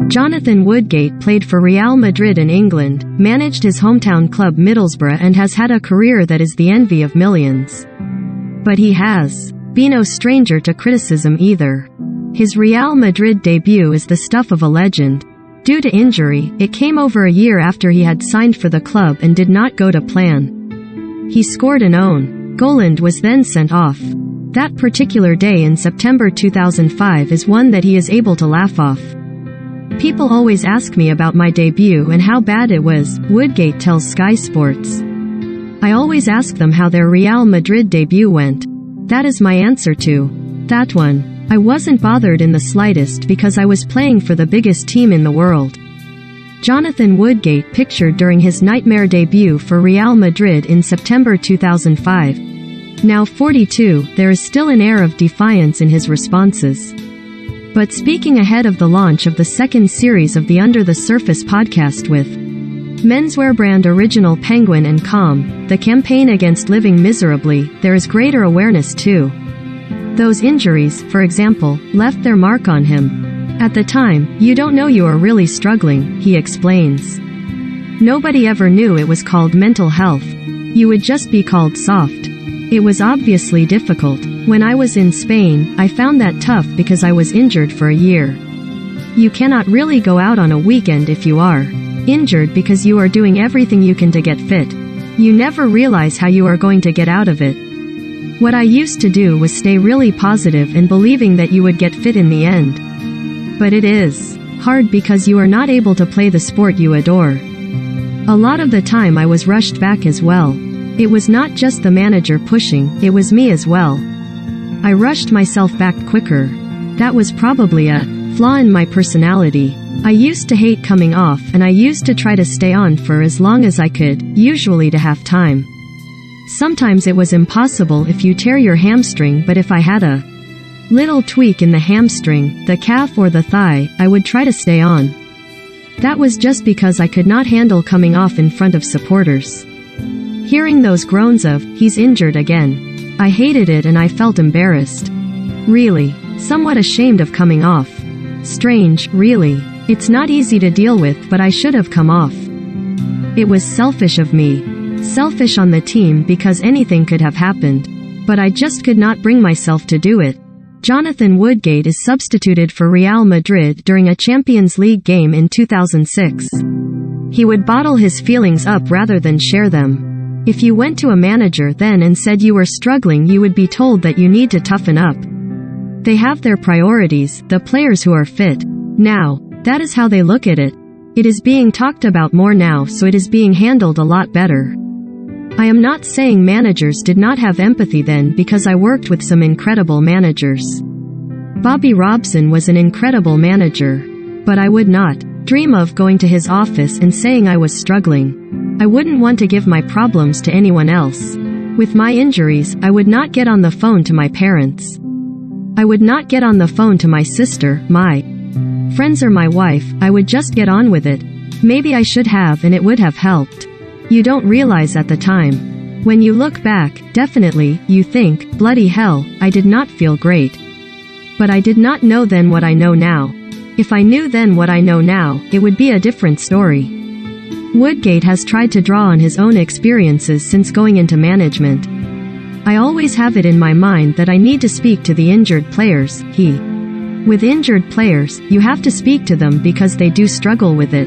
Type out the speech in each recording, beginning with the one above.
Jonathan Woodgate played for Real Madrid in England, managed his hometown club Middlesbrough and has had a career that is the envy of millions. But he has been no stranger to criticism either. His Real Madrid debut is the stuff of a legend. Due to injury, it came over a year after he had signed for the club and did not go to plan. He scored an own goal and was then sent off. That particular day in September 2005 is one that he is able to laugh off. People always ask me about my debut and how bad it was, Woodgate tells Sky Sports. I always ask them how their Real Madrid debut went. That is my answer to that one. I wasn't bothered in the slightest because I was playing for the biggest team in the world. Jonathan Woodgate pictured during his nightmare debut for Real Madrid in September 2005. Now 42, there is still an air of defiance in his responses. But speaking ahead of the launch of the second series of the Under the Surface podcast with menswear brand Original Penguin and Calm, the campaign against living miserably, there is greater awareness too. Those injuries, for example, left their mark on him. At the time, you don't know you are really struggling, he explains. Nobody ever knew it was called mental health. You would just be called soft. It was obviously difficult. When I was in Spain, I found that tough because I was injured for a year. You cannot really go out on a weekend if you are injured because you are doing everything you can to get fit. You never realize how you are going to get out of it. What I used to do was stay really positive and believing that you would get fit in the end. But it is hard because you are not able to play the sport you adore. A lot of the time I was rushed back as well. It was not just the manager pushing, it was me as well. I rushed myself back quicker. That was probably a flaw in my personality. I used to hate coming off and I used to try to stay on for as long as I could, usually to half time. Sometimes it was impossible if you tear your hamstring, but if I had a little tweak in the hamstring, the calf or the thigh, I would try to stay on. That was just because I could not handle coming off in front of supporters. Hearing those groans of, he's injured again. I hated it and I felt embarrassed. Really. Somewhat ashamed of coming off. Strange, really. It's not easy to deal with, but I should have come off. It was selfish of me. Selfish on the team because anything could have happened. But I just could not bring myself to do it. Jonathan Woodgate is substituted for Real Madrid during a Champions League game in 2006. He would bottle his feelings up rather than share them. If you went to a manager then and said you were struggling, you would be told that you need to toughen up. They have their priorities, the players who are fit. Now, that is how they look at it. It is being talked about more now, so it is being handled a lot better. I am not saying managers did not have empathy then, because I worked with some incredible managers. Bobby Robson was an incredible manager. But I would not dream of going to his office and saying I was struggling. I wouldn't want to give my problems to anyone else. With my injuries, I would not get on the phone to my parents. I would not get on the phone to my sister, my friends or my wife. I would just get on with it. Maybe I should have, and it would have helped. You don't realize at the time. When you look back, definitely, you think, bloody hell, I did not feel great. But I did not know then what I know now. If I knew then what I know now, it would be a different story. Woodgate has tried to draw on his own experiences since going into management. I always have it in my mind that I need to speak to the injured players, With injured players, you have to speak to them because they do struggle with it.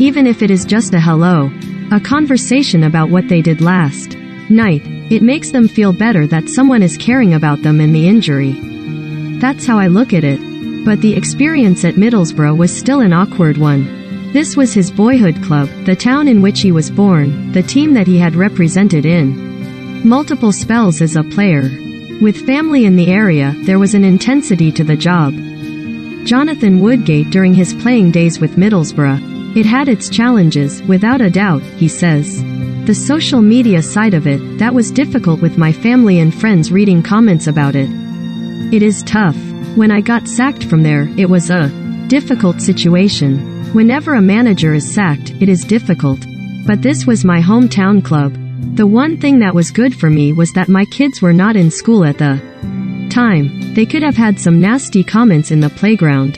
Even if it is just a hello. A conversation about what they did last night. It makes them feel better that someone is caring about them in the injury. That's how I look at it. But the experience at Middlesbrough was still an awkward one. This was his boyhood club, the town in which he was born, the team that he had represented in multiple spells as a player. With family in the area, there was an intensity to the job. Jonathan Woodgate during his playing days with Middlesbrough. It had its challenges, without a doubt, he says. The social media side of it, that was difficult with my family and friends reading comments about it. It is tough. When I got sacked from there, it was a difficult situation. Whenever a manager is sacked, it is difficult. But this was my hometown club. The one thing that was good for me was that my kids were not in school at the time. They could have had some nasty comments in the playground.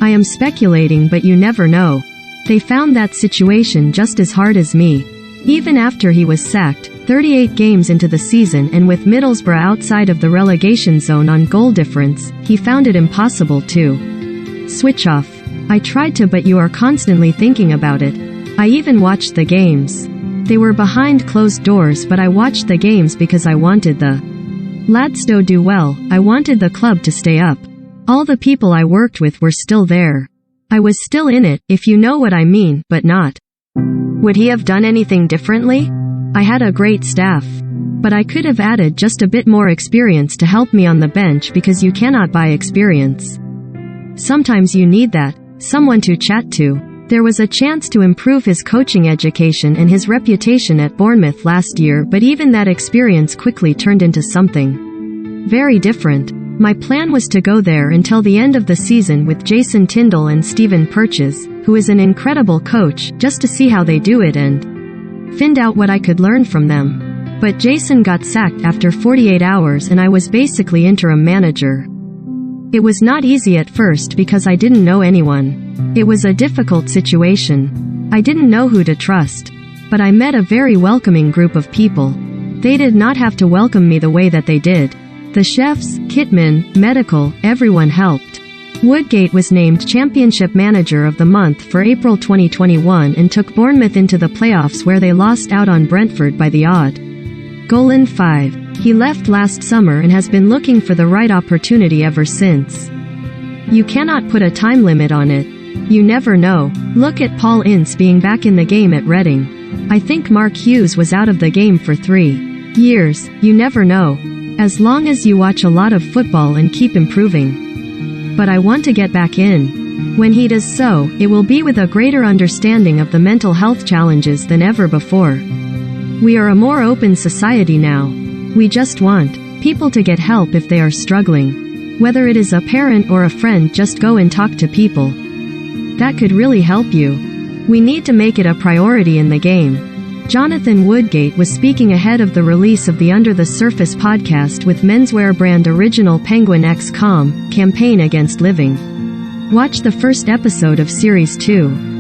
I am speculating, but you never know. They found that situation just as hard as me. Even after he was sacked, 38 games into the season and with Middlesbrough outside of the relegation zone on goal difference, he found it impossible to switch off. I tried to, but you are constantly thinking about it. I even watched the games. They were behind closed doors, but I watched the games because I wanted the lads to do well. I wanted the club to stay up. All the people I worked with were still there. I was still in it, if you know what I mean, but not. Would he have done anything differently? I had a great staff. But I could have added just a bit more experience to help me on the bench, because you cannot buy experience. Sometimes you need that, someone to chat to. There was a chance to improve his coaching education and his reputation at Bournemouth last year, but even that experience quickly turned into something very different. My plan was to go there until the end of the season with Jason Tindall and Stephen Purchase, who is an incredible coach, just to see how they do it and find out what I could learn from them. But Jason got sacked after 48 hours and I was basically interim manager. It was not easy at first because I didn't know anyone. It was a difficult situation. I didn't know who to trust. But I met a very welcoming group of people. They did not have to welcome me the way that they did. The chefs, kitmen, medical, everyone helped. Woodgate was named Championship Manager of the Month for April 2021 and took Bournemouth into the playoffs, where they lost out on Brentford by the odd goal in 5. He left last summer and has been looking for the right opportunity ever since. You cannot put a time limit on it. You never know. Look at Paul Ince being back in the game at Reading. I think Mark Hughes was out of the game for 3 years. You never know. As long as you watch a lot of football and keep improving. But I want to get back in. When he does so, it will be with a greater understanding of the mental health challenges than ever before. We are a more open society now. We just want people to get help if they are struggling. Whether it is a parent or a friend, just go and talk to people. That could really help you. We need to make it a priority in the game. Jonathan Woodgate was speaking ahead of the release of the Under the Surface podcast with menswear brand Original Penguin X.com campaign against living. Watch the first episode of Series 2.